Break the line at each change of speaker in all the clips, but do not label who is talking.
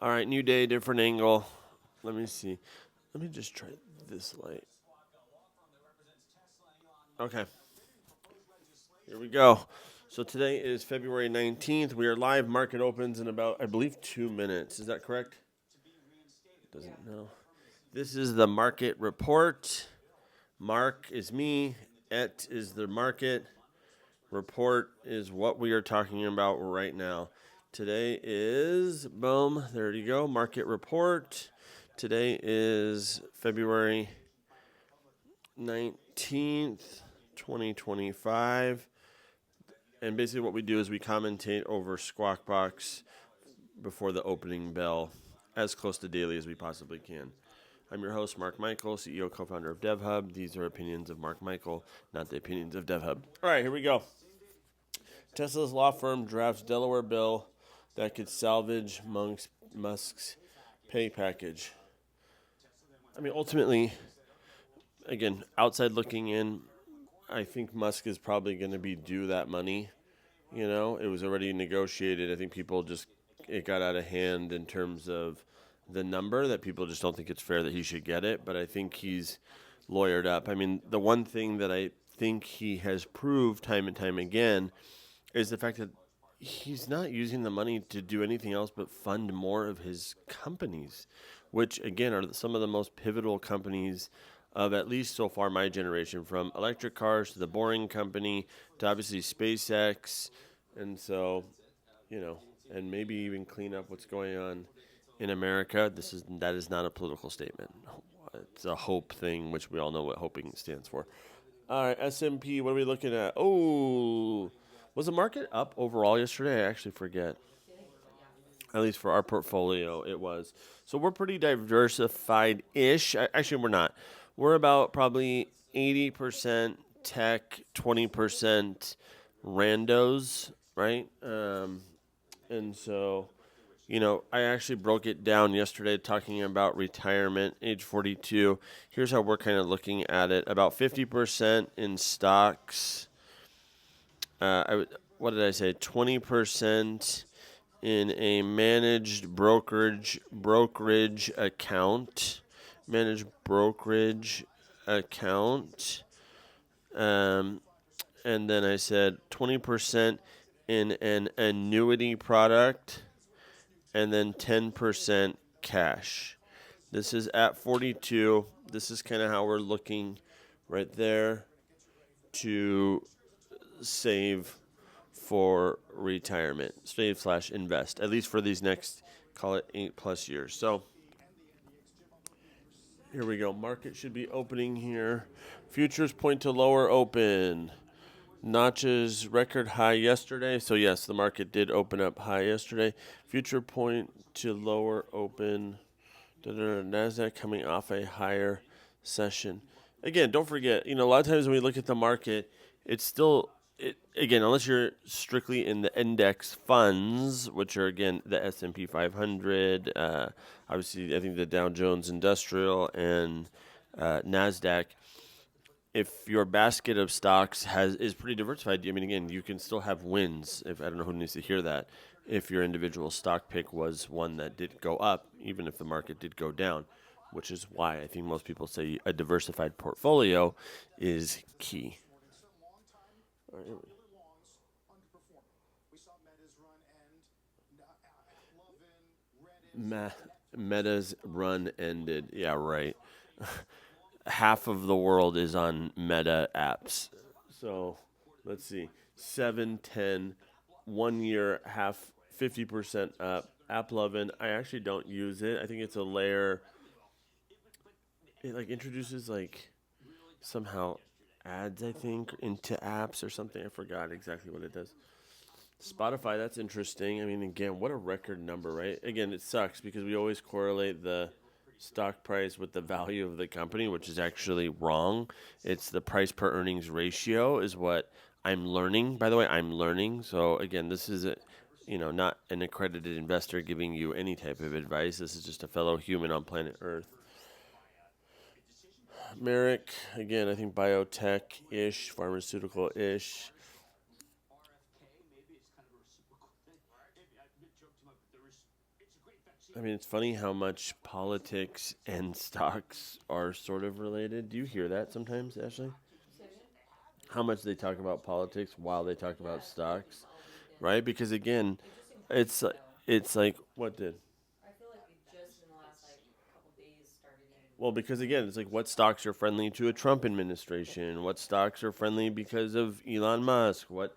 All right, new day, different angle. Let me see. Let me just try this light. Okay, here we go. So today is February 19th. We are live. Market opens in about, I believe, 2 minutes. Is that correct? Doesn't know. This is the market report. Mark is me. Et is the market. Report is what we are talking about right now. Today is, boom, there you go, market report. Today is February 19th, 2025. And basically what we do is we commentate over Squawk Box before the opening bell as close to daily as we possibly can. I'm your host, Mark Michael, CEO, co-founder of DevHub. These are opinions of Mark Michael, not the opinions of DevHub. All right, here we go. Tesla's law firm drafts Delaware bill that could salvage Musk's pay package. I mean, ultimately, again, outside looking in, I think Musk is probably going to be due that money. You know, it was already negotiated. I think it got out of hand in terms of the number that people just don't think it's fair that he should get it. But I think he's lawyered up. I mean, the one thing that I think he has proved time and time again is the fact that he's not using the money to do anything else but fund more of his companies, which, again, are some of the most pivotal companies of at least so far my generation, from electric cars to the Boring Company to obviously SpaceX. And so, and maybe even clean up what's going on in America. That is not a political statement. It's a hope thing, which we all know what hoping stands for. All right, S&P, what are we looking at? Oh, was the market up overall yesterday? I actually forget. At least for our portfolio, it was. So we're pretty diversified-ish. Actually, we're not. We're about probably 80% tech, 20% randos, right? And so, I actually broke it down yesterday talking about retirement, age 42. Here's how we're kind of looking at it. About 50% in stocks. What did I say? 20% in a managed brokerage account. And then I said 20% in an annuity product, and then 10% cash. This is at 42. This is kind of how we're looking right there to save for retirement, save/invest, at least for these next, call it 8+ years. So here we go. Market should be opening here. Futures point to lower open. Notches record high yesterday. So yes, the market did open up high yesterday. Future point to lower open. NASDAQ coming off a higher session. Again, don't forget, a lot of times when we look at the market, it's still, again, unless you're strictly in the index funds, which are, again, the S&P 500, obviously, I think the Dow Jones Industrial and NASDAQ. If your basket of stocks is pretty diversified, I mean, again, you can still have wins. I don't know who needs to hear that. If your individual stock pick was one that did go up, even if the market did go down, which is why I think most people say a diversified portfolio is key. All right. Meta's run ended. Yeah, right. Half of the world is on Meta apps. So let's see. 7, 10, 1 year, half, 50% up. AppLovin, I actually don't use it. I think it's a layer. It introduces somehow ads, I think, into apps or something. I forgot exactly what it does. Spotify, that's interesting. I mean, again, what a record number, right? Again, it sucks because we always correlate the stock price with the value of the company, which is actually wrong. It's the price per earnings ratio is what I'm learning. By the way, I'm learning. So again, this is not an accredited investor giving you any type of advice. This is just a fellow human on planet Earth. Merrick, again, I think biotech-ish, pharmaceutical-ish. I mean, it's funny how much politics and stocks are sort of related. Do you hear that sometimes, Ashley? How much they talk about politics while they talk about stocks, right? Because again, it's it's like what did well because again it's like what stocks are friendly to a Trump administration, what stocks are friendly because of Elon Musk, what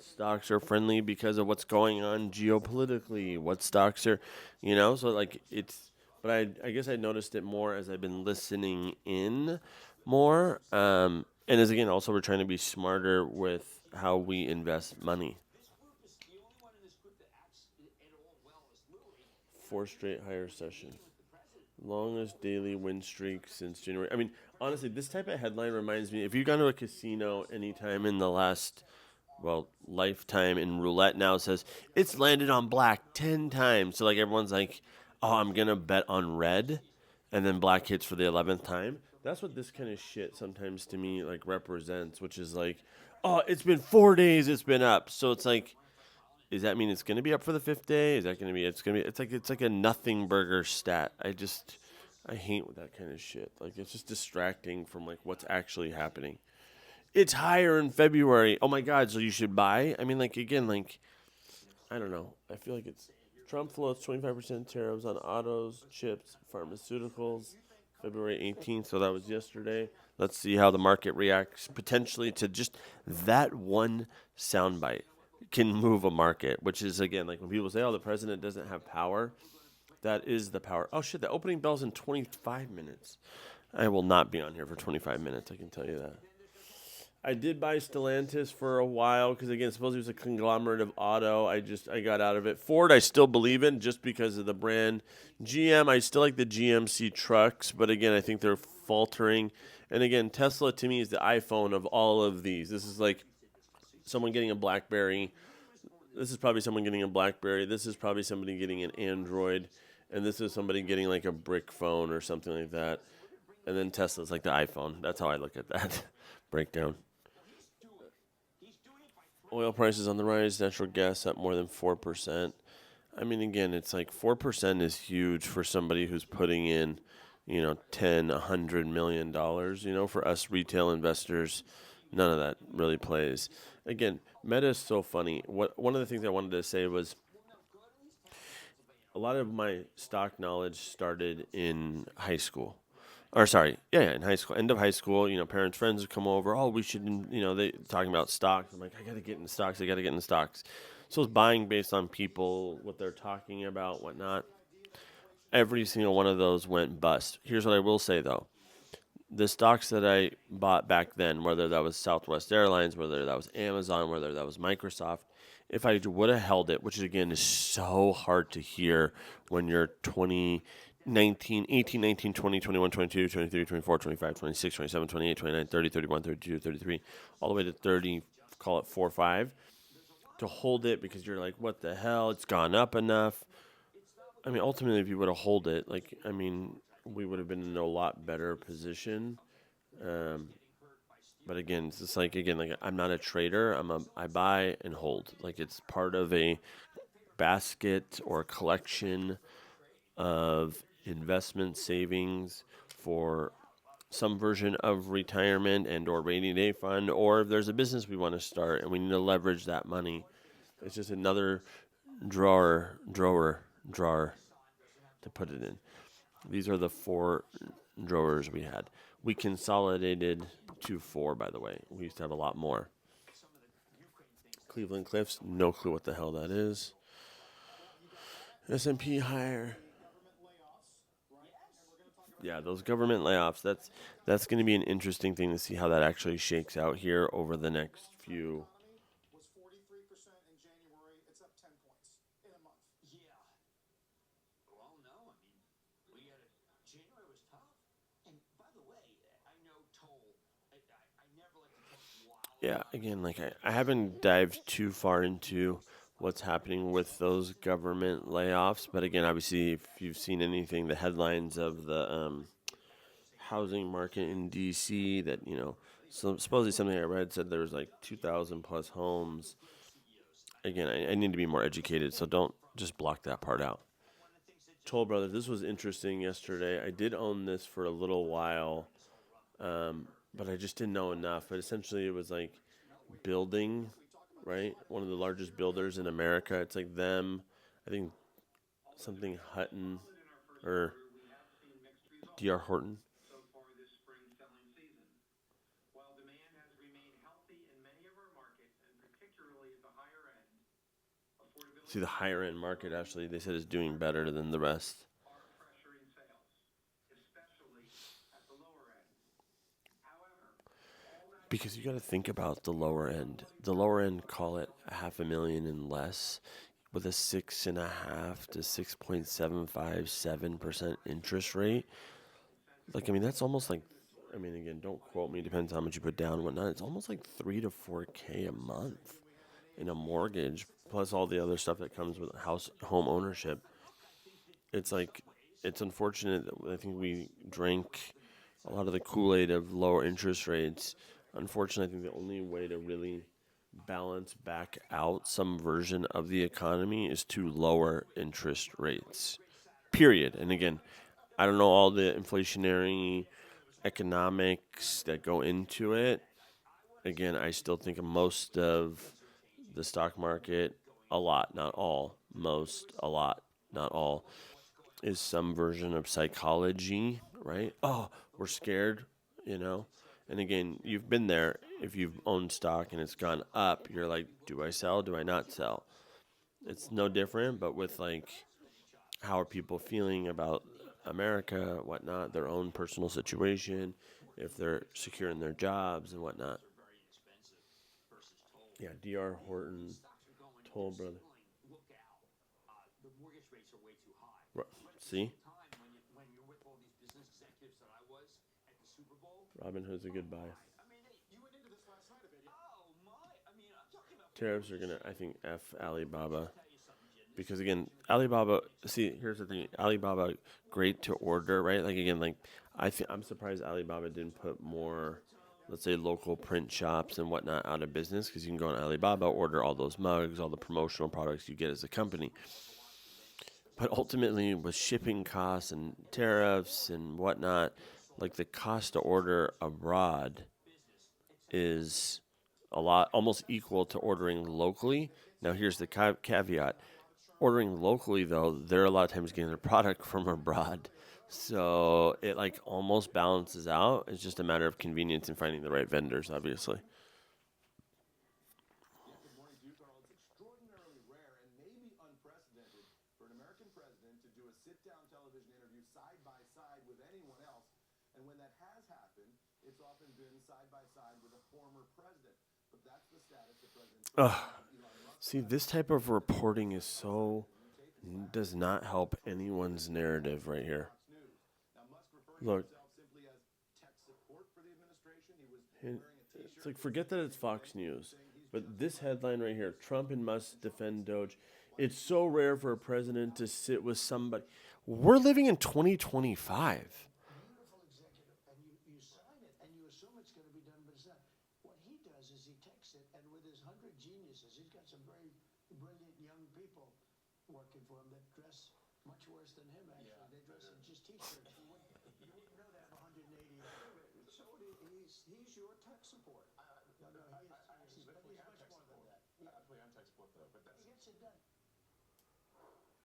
stocks are friendly because of what's going on geopolitically, what stocks are, so like it's. But I guess I noticed it more as I've been listening in more, and as again also we're trying to be smarter with how we invest money. Four straight higher session. Longest daily win streak since January. I mean, honestly, this type of headline reminds me if you've gone to a casino anytime in the last, well, lifetime in roulette now, it says it's landed on black 10 times. So, like, everyone's like, oh, I'm going to bet on red. And then black hits for the 11th time. That's what this kind of shit sometimes to me, like, represents, which is like, oh, it's been 4 days, it's been up. So it's like, does that mean it's going to be up for the fifth day? Is that going to be? It's like a nothing burger stat. I hate that kind of shit. Like it's just distracting from like what's actually happening. It's higher in February. Oh my god! So you should buy. I mean, like again, like I don't know. I feel like it's Trump floats 25% tariffs on autos, chips, pharmaceuticals. February 18th. So that was yesterday. Let's see how the market reacts potentially to just that one soundbite can move a market, which is again like when people say, "Oh, the president doesn't have power." That is the power. Oh shit! The opening bell's in 25 minutes. I will not be on here for 25 minutes. I can tell you that. I did buy Stellantis for a while because again, supposedly it was a conglomerate of auto. I got out of it. Ford, I still believe in just because of the brand. GM, I still like the GMC trucks, but again, I think they're faltering. And again, Tesla to me is the iPhone of all of these. This is like someone getting a BlackBerry. This is probably someone getting a BlackBerry. This is probably somebody getting an Android, and this is somebody getting like a brick phone or something like that. And then Tesla's like the iPhone. That's how I look at that breakdown. Oil prices on the rise, natural gas up more than 4%. I mean, again, it's like 4% is huge for somebody who's putting in, 10, $100 million. For us retail investors, none of that really plays. Again, Meta is so funny. One of the things I wanted to say was a lot of my stock knowledge started in high school. Or sorry, yeah, in high school, end of high school, parents, friends would come over. Oh, we should, they talking about stocks. I'm like, I gotta get in stocks. I gotta get in stocks. So it's buying based on people, what they're talking about, whatnot. Every single one of those went bust. Here's what I will say though: the stocks that I bought back then, whether that was Southwest Airlines, whether that was Amazon, whether that was Microsoft, if I would have held it, which again is so hard to hear when you're 20, 19, 18, 19, 20, 21, 22, 23, 24, 25, 26, 27, 28, 29, 30, 31, 32, 33, all the way to 30, call it 4 5, to hold it because you're like, what the hell? It's gone up enough. I mean, ultimately, if you would have hold it, like, I mean, we would have been in a lot better position. Um, but again, it's just like again, like I'm not a trader. I buy and hold. Like it's part of a basket or collection of investment savings for some version of retirement and or rainy day fund, or if there's a business we want to start and we need to leverage that money. It's just another drawer to put it in. These are the four drawers we had. We consolidated to four, by the way. We used to have a lot more. Cleveland Cliffs, no clue what the hell that is. S&P higher. Yeah, those government layoffs. That's going to be an interesting thing to see how that actually shakes out here over the next few. Yeah, again, like I haven't dived too far into what's happening with those government layoffs, but again, obviously, if you've seen anything, the headlines of the housing market in D.C. that so supposedly something I read said there was like 2,000 plus homes. Again, I need to be more educated, so don't just block that part out. Toll Brothers. This was interesting yesterday. I did own this for a little while, but I just didn't know enough. But essentially, it was like building, right? One of the largest builders in America. It's like them. I think something Hutton or D.R. Horton. See, the higher end market actually, they said is doing better than the rest. Because you got to think about the lower end. The lower end, call it 500,000 and less, with a 6.5 to 6.757% interest rate. Like, I mean, that's almost like, I mean, again, don't quote me. Depends how much you put down and whatnot. It's almost like 3 to 4K a month in a mortgage, plus all the other stuff that comes with home ownership. It's like, it's unfortunate that I think we drank a lot of the Kool-Aid of lower interest rates. Unfortunately, I think the only way to really balance back out some version of the economy is to lower interest rates. Period. And again, I don't know all the inflationary economics that go into it. Again, I still think most of the stock market, a lot, not all, most, a lot, not all, is some version of psychology, right? Oh, we're scared, you know? And again, you've been there. If you've owned stock and it's gone up, you're like, do I sell? Do I not sell? It's no different, but with like, how are people feeling about America, whatnot, their own personal situation, if they're secure in their jobs and whatnot. Yeah, D.R. Horton, Toll Brothers. Right. See? Robin Hood's a good buy. Tariffs are going to, I think, F Alibaba. Because again, Alibaba, see, here's the thing. Alibaba, great to order, right? Like, again, like, I'm surprised Alibaba didn't put more, let's say, local print shops and whatnot out of business, because you can go on Alibaba, order all those mugs, all the promotional products you get as a company. But ultimately, with shipping costs and tariffs and whatnot, like the cost to order abroad is a lot, almost equal to ordering locally. Now, here's the caveat. Ordering locally, though, they're a lot of times getting their product from abroad. So it like almost balances out. It's just a matter of convenience and finding the right vendors, obviously.
Good morning, Duke. Carl. It's extraordinarily rare and maybe unprecedented for an American president to do a sit-down television interview side by side with anyone else. And when that has happened, it's often been side by side with a former president. But that's the status of President Trump.
Ugh. See, this type of reporting is does not help anyone's narrative right here. Look, it's like, forget that it's Fox News, but this headline right here: Trump and Musk defend Doge. It's so rare for a president to sit with somebody. We're living in 2025.
Beautiful executive, and you sign it and you assume it's going to be done, but it's not. What he does is he takes it, and with his 100 geniuses, he's got some very brilliant young people working for him that dress much worse than him, actually. Yeah, they dress in just t-shirts. You wouldn't know that 180. So he's your tech support. No, he is. But he's much more than that.
Actually, I'm tech support, though. But
he gets it done.